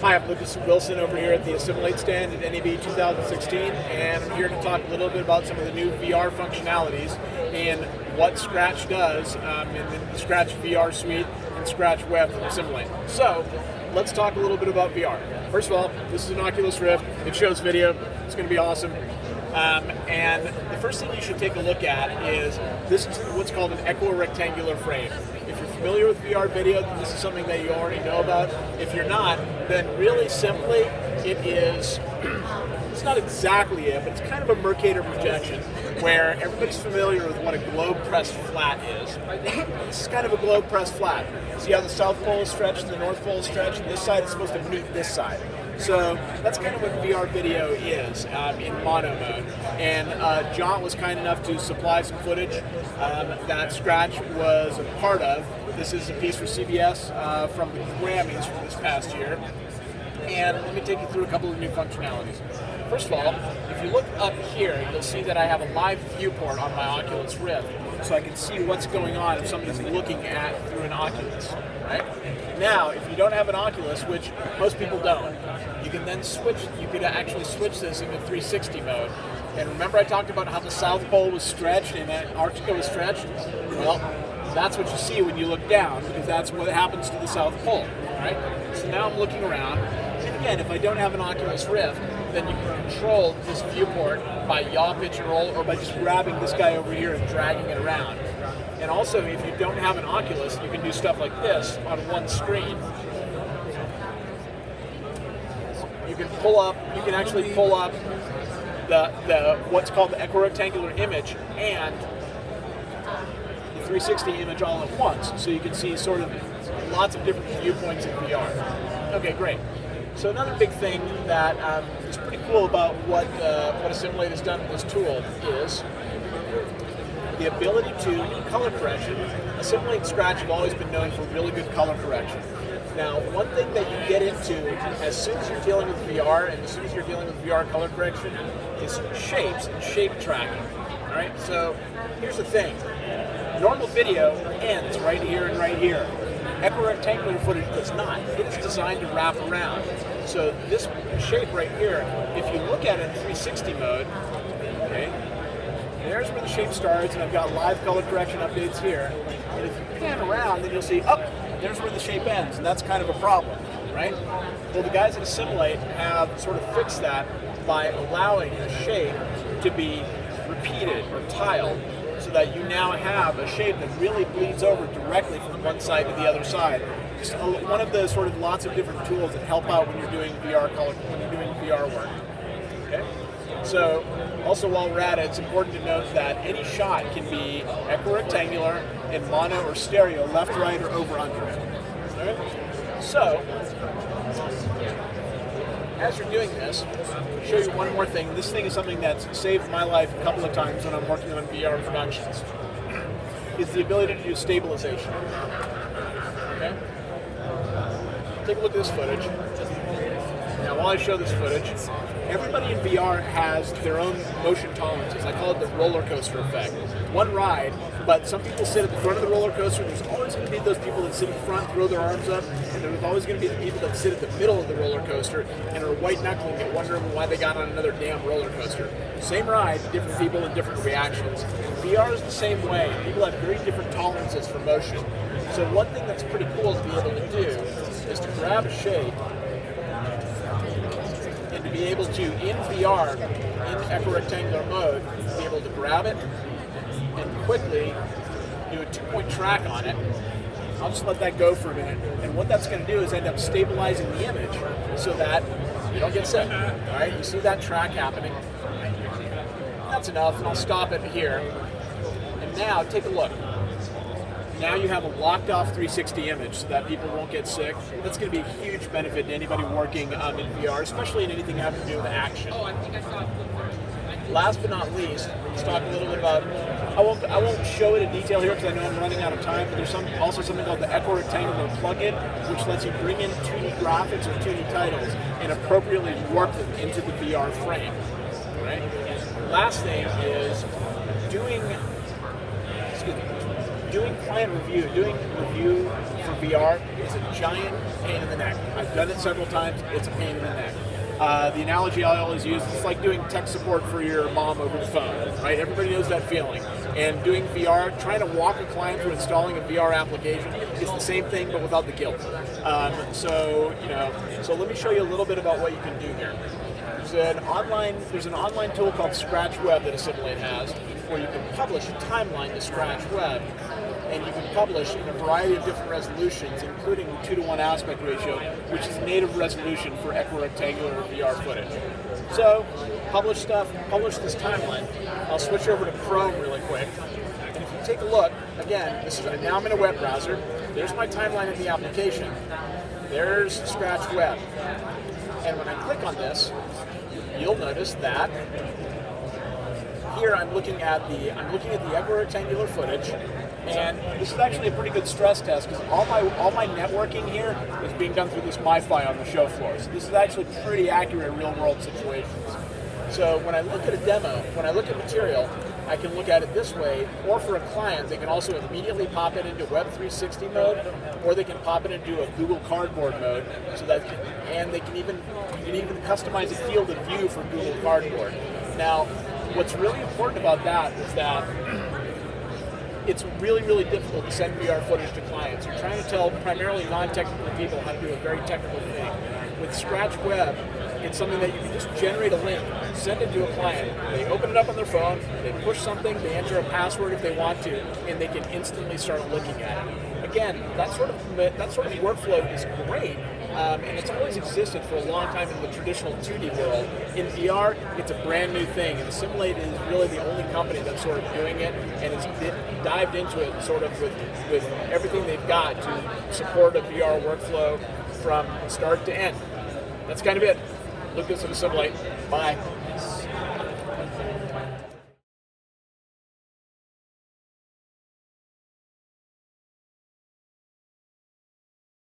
Hi, I'm Lucas Wilson over here at the Assimilate stand at NAB 2016, and I'm here to talk a little bit about some of the new VR functionalities and what Scratch does in the Scratch VR suite and Scratch Web from Assimilate. So, let's talk a little bit about VR. First of all, this is an Oculus Rift. It shows video. It's going to be awesome. And the first thing you should take a look at is this is what's called an equirectangular frame. If you're familiar with VR video, then this is something that you already know about. If you're not, then really simply, it is, it's not exactly it, but it's kind of a Mercator projection where everybody's familiar with what a globe pressed flat is. This is kind of a globe pressed flat. See how the South Pole is stretched and the North Pole is stretched, and this side is supposed to meet this side. So that's kind of what VR video is in mono mode. And John was kind enough to supply some footage that Scratch was a part of. This is a piece for CBS from the Grammys from this past year. And let me take you through a couple of new functionalities. First of all, if you look up here, you'll see that I have a live viewport on my Oculus Rift, so I can see what's going on if somebody's looking at through an Oculus, right? Now, if you don't have an Oculus, which most people don't, you can then switch, you could actually switch this into 360 mode. And remember I talked about how the South Pole was stretched and Antarctica was stretched? Well, that's what you see when you look down, because that's what happens to the South Pole, right? So now I'm looking around, and again, if I don't have an Oculus Rift, then you can control this viewport by yaw, pitch, and roll, or by just grabbing this guy over here and dragging it around. And also, if you don't have an Oculus, you can do stuff like this on one screen. You can pull up, you can actually pull up the what's called the equirectangular image and the 360 image all at once, so you can see sort of lots of different viewpoints in VR. Okay, great. So another big thing that is pretty cool about what Assimilate has done with this tool is the ability to do color correction. Assimilate and Scratch have always been known for really good color correction. Now, one thing that you get into as soon as you're dealing with VR and as soon as you're dealing with VR color correction is shapes and shape tracking. All right, so here's the thing. Normal video ends right here and right here. Equirectangular footage does not. It is designed to wrap around. So this shape right here, if you look at it in 360 mode, okay, there's where the shape starts, and I've got live color correction updates here. And if you pan around, then you'll see, oh, there's where the shape ends, and that's kind of a problem, right? Well, the guys at Assimilate have sort of fixed that by allowing the shape to be repeated or tiled, so that you now have a shape that really bleeds over directly from one side to the other side. Just one of the sort of lots of different tools that help out when you're doing VR color, when you're doing VR work. Okay. So, also while we're at it, it's important to note that any shot can be equirectangular in mono or stereo, left, right, or over, under. All right. So, as you're doing this, I'll show you one more thing. This thing is something that's saved my life a couple of times when I'm working on VR productions. It's the ability to do stabilization. Okay? Take a look at this footage. Now, while I show this footage, everybody in VR has their own motion tolerances. I call it the roller coaster effect. One ride, but some people sit at the front of the roller coaster. There's always going to be those people that sit in front, throw their arms up, and there's always going to be the people that sit at the middle of the roller coaster and are white-knuckling and wondering why they got on another damn roller coaster. Same ride, different people and different reactions. VR is the same way. People have very different tolerances for motion. So one thing that's pretty cool to be able to do is to grab a shape and to be able to, in VR, in equirectangular mode, be able to grab it and quickly do a 2-point track on it. I'll just let that go for a minute. And what that's going to do is end up stabilizing the image so that you don't get sick. All right, you see that track happening. That's enough, and I'll stop it here. And now, take a look. Now you have a locked off 360 image so that people won't get sick. That's going to be a huge benefit to anybody working in VR, especially in anything having to do with action. Last but not least, let's talk a little bit about, I won't show it in detail here because I know I'm running out of time, but there's also something called the equirectangular plugin, which lets you bring in 2D graphics or 2D titles and appropriately warp them into the VR frame. Right? Last thing is doing client review. Doing review for VR is a giant pain in the neck. I've I've done it several times. It's a pain in the neck. The analogy I always use is like doing tech support for your mom over the phone, right? Everybody knows that feeling. And doing VR, trying to walk a client through installing a VR application is the same thing, but without the guilt. So let me show you a little bit about what you can do here. There's an online tool called Scratch Web that Assimilate has, where you can publish a timeline to Scratch Web, and you can publish in a variety of different resolutions, including 2:1 aspect ratio, which is native resolution for equirectangular VR footage. So, publish this timeline. I'll switch over to Chrome really quick, and if you take a look, again, now I'm in a web browser. There's my timeline in the application. There's Scratch Web, and when I click on this, you'll notice that here I'm looking at the equirectangular footage, and this is actually a pretty good stress test because all my networking here is being done through this MiFi on the show floor. So this is actually pretty accurate in real world situations. So when I look at a demo, when I look at material, I can look at it this way, or for a client, they can also immediately pop it into Web 360 mode, or they can pop it into a Google Cardboard mode, and you can even customize a field of view for Google Cardboard. Now, what's really important about that is that it's really, really difficult to send VR footage to clients. You're trying to tell primarily non-technical people how to do a very technical thing. With Scratch Web, it's something that you can just generate a link, send it to a client. They open it up on their phone, they push something, they enter a password if they want to, and they can instantly start looking at it. Again, that sort of workflow is great, and it's always existed for a long time in the traditional 2D world. In VR, it's a brand new thing, and Assimilate is really the only company that's sort of doing it, and it's dived into it sort of with everything they've got to support a VR workflow from start to end. That's kind of it. Look at Assimilate. Bye.